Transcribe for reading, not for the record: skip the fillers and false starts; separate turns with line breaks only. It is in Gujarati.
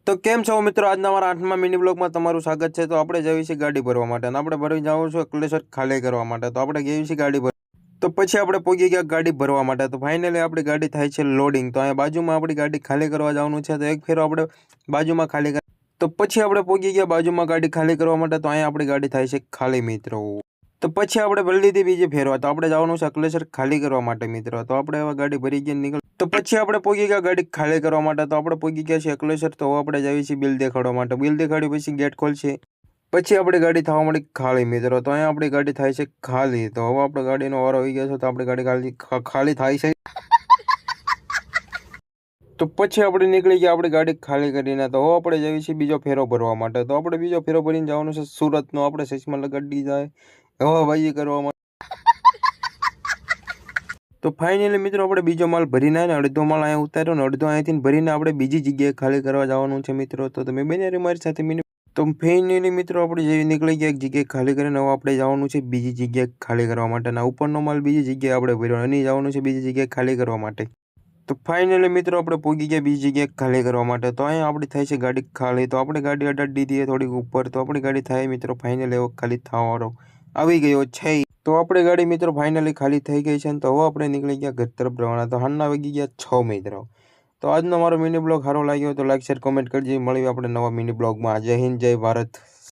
તો કેમ છો મિત્રો? આજના અમારા 8મા મિની બ્લોગમાં તમારું સ્વાગત છે। તો આપણે જઈએ છીએ ગાડી ભરવા માટે અને આપણે ભરી જવું છું અંકલેશ્વર ખાલી કરવા માટે। તો આપણે ગઈએ છીએ ગાડી ભર તો પછી આપણે પહોંચી ગયા ગાડી ભરવા માટે। તો ફાઇનલી આપણી ગાડી થાય છે લોડિંગ। તો અહીંયા બાજુમાં આપણી ગાડી ખાલી કરવા જવાનું છે। તો એક ફેરો આપણે બાજુમાં ખાલી તો પછી આપણે પહોંચી ગયા બાજુમાં ગાડી ખાલી કરવા માટે। તો અહીંયા આપણી ગાડી થાય છે ખાલી મિત્રો। તો પછી આપણે ભરી લીધી બીજી ફેરવા। તો આપણે જવાનું છે અંકલેશ્વર ખાલી કરવા માટે મિત્રો। તો આપણે હવે ગાડી ભરી ગયા નીકળ તો પછી આપણે પહોંચી ગયા ગાડી ખાલી કરવા માટે। તો આપણે પહોંચી ગયા છીએ અંકલેશ્વર। તો હવે આપણે જઈએ છીએ બિલ દેખાડવા માટે। બિલ દેખાડી પછી ગેટ ખોલશે પછી આપણી ગાડી થવા મળી ખાલી મિત્રો। તો અહીંયા આપણી ગાડી થાય છે ખાલી। તો હવે આપણે ગાડીનો વારો આવી ગયો છે। તો આપણી ગાડી ખાલી થાય છે। તો પછી આપણે નીકળી ગયા આપણી ગાડી ખાલી કરીને। તો હવે આપણે જઈએ છીએ બીજો ફેરો ભરવા માટે। તો આપણે બીજો ફેરો ભરીને જવાનું છે સુરતનો। આપણે સચમાં લગાડી જાય હવાબાજી કરવા માટે। તો ફાઇનલી મિત્રો આપણે બીજો માલ ભરીને આવીને અડધો માલ અહીંયા ઉતાર્યો ને અડધો અહીંથી ભરીને આપણે બીજી જગ્યાએ ખાલી કરવા જવાનું છે મિત્રો। તો તમે બને મારી સાથે તો ફાઇનલી મિત્રો આપણે જેવી નીકળી ગયા એક જગ્યાએ ખાલી કરીને હવે આપણે જવાનું છે બીજી જગ્યાએ ખાલી કરવા માટે। અને ઉપરનો માલ બીજી જગ્યાએ આપણે ભર્યો અને જવાનું છે બીજી જગ્યાએ ખાલી કરવા માટે। તો ફાઇનલી મિત્રો આપણે પહોંચી ગયા બીજી જગ્યાએ ખાલી કરવા માટે। તો અહીંયા આપણી થાય છે ગાડી ખાલી। તો આપણે ગાડી અડાડી દીધી થોડીક ઉપર। તો આપણી ગાડી થાય મિત્રો ફાઇનલી એવો ખાલી થવાનો આવી ગયો છે। તો આપણી ગાડી મિત્રો ફાઇનલી ખાલી થઈ ગઈ છે। તો હવે આપણે નીકળી ગયા ઘર તરફ રવાના। તો હાલના વાગી ગયા 6 મિત્રો। તો આજનો મારો મિની બ્લોગ સારો લાગ્યો તો લાઈક શેર કોમેન્ટ કરજો। મળીએ આપણે નવા મિની બ્લોગમાં। જય હિન્દ જય ભારત।